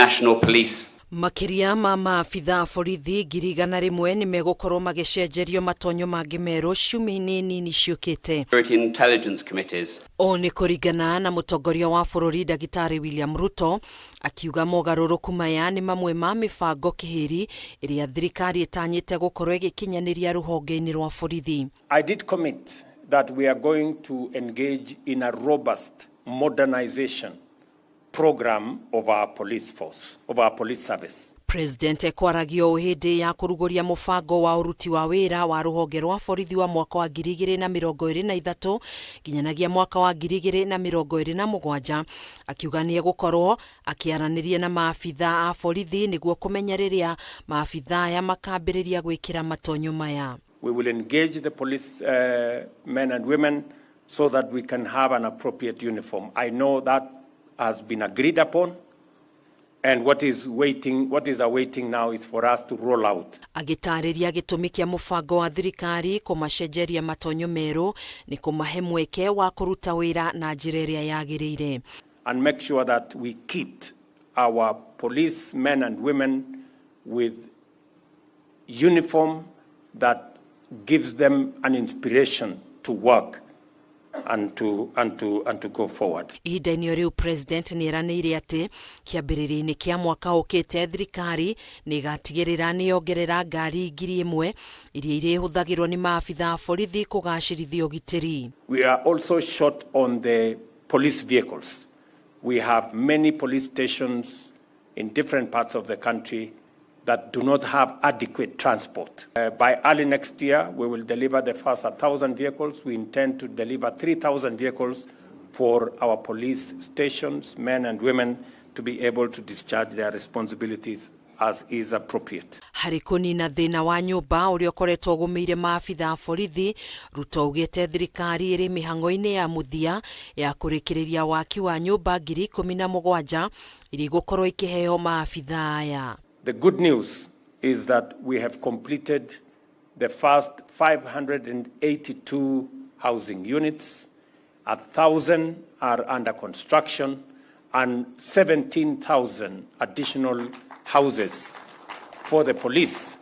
National Police. Makiria ma maabitha borithi 100,000 ni megukorwo magicenjerio matonyo mangĩ merũ ciumia-inĩ nini ciũkĩte. Security and Intelligence Committees. O nĩ kũringana na mũtongoria wa bũrũri Ndagĩtarĩ William Ruto, akiuga mogarũrũku maya nĩ mamwe ma mĩbango kĩhĩri ĩrĩa thirikari ĩtanyĩte gũkorwo ĩgĩkinyanĩria rũhonge-inĩ rwa borithi. I did commit that we are going to engage in a robust modernization program of our police force, of our police service. President ekwaragio hĩndĩ ya kũrugũria mũbango wa ũruti wa wĩra wa rũhonge rwa borithi wa mwaka wa 2023 nginyanagia mwaka wa 2027, akiuga nĩ egũkorwo akĩaranĩria na maabitha a borithi nĩguo kũmenya rĩrĩa maabitha aya makambĩrĩria gwĩkĩra matonyo maya. We will engage the police men and women so that we can have an appropriate uniform. I know that has been agreed upon, and what is awaiting now is for us to roll out. Agĩtarĩria gĩtũmi kĩa mũbango wa thirikari kũmacenjeria matonyo merũ nĩ kũmahe mweke wa kũruta wĩra na njĩra ĩrĩa yagĩrĩire. And make sure that we kit our police men and women with uniform that gives them an inspiration to work and to go forward. Ihinda-inĩ rĩu President nĩ eranĩire atĩ kĩambĩrĩria-inĩ kĩa mwaka ũkĩte thirikari nĩ ĩgatigĩrĩra nĩ yongerera ngari 1,000 iria irĩhũthagĩrwo nĩ maabitha borithi kũgacĩrithia ũgitĩri. We are also short on the police vehicles. We have many police stations in different parts of the country that do not have adequate transport. By early next year, we will deliver the first 1,000 vehicles. We intend to deliver 3,000 vehicles for our police stations, men and women, to be able to discharge their responsibilities as is appropriate. Harĩ kũnina thĩna wa nyũmba ũrĩa ũkoretwo ũgũmĩire maabitha borithi, Ruto augĩte thirikari ĩrĩ mĩhang'o-inĩ ya mũthia ya kũrĩkĩrĩria waki wa nyũmba 17,000 iria igũkorwo ikĩheo maabitha aya. The good news is that we have completed the first 582 housing units, 1,000 are under construction, and 17,000 additional houses for the police.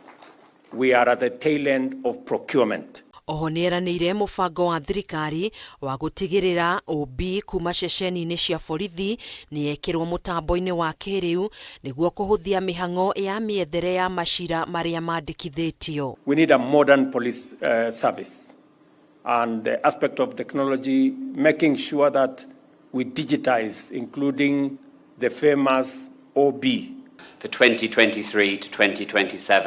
We are at the tail end of procurement. Oho nĩ eranĩire mũbango wa thirikari wa gũtigĩrĩra OB kuma ceceni-inĩ cia borithi nĩ ekĩrwo mũtambo-inĩ wa kĩrĩu nĩguo kũhũthia mĩhang'o ya mĩethere ya macira marĩa mandĩkithĩtio. We need a modern police service, and the aspect of technology, making sure that we digitize, including the famous OB. For 2023 to 2027.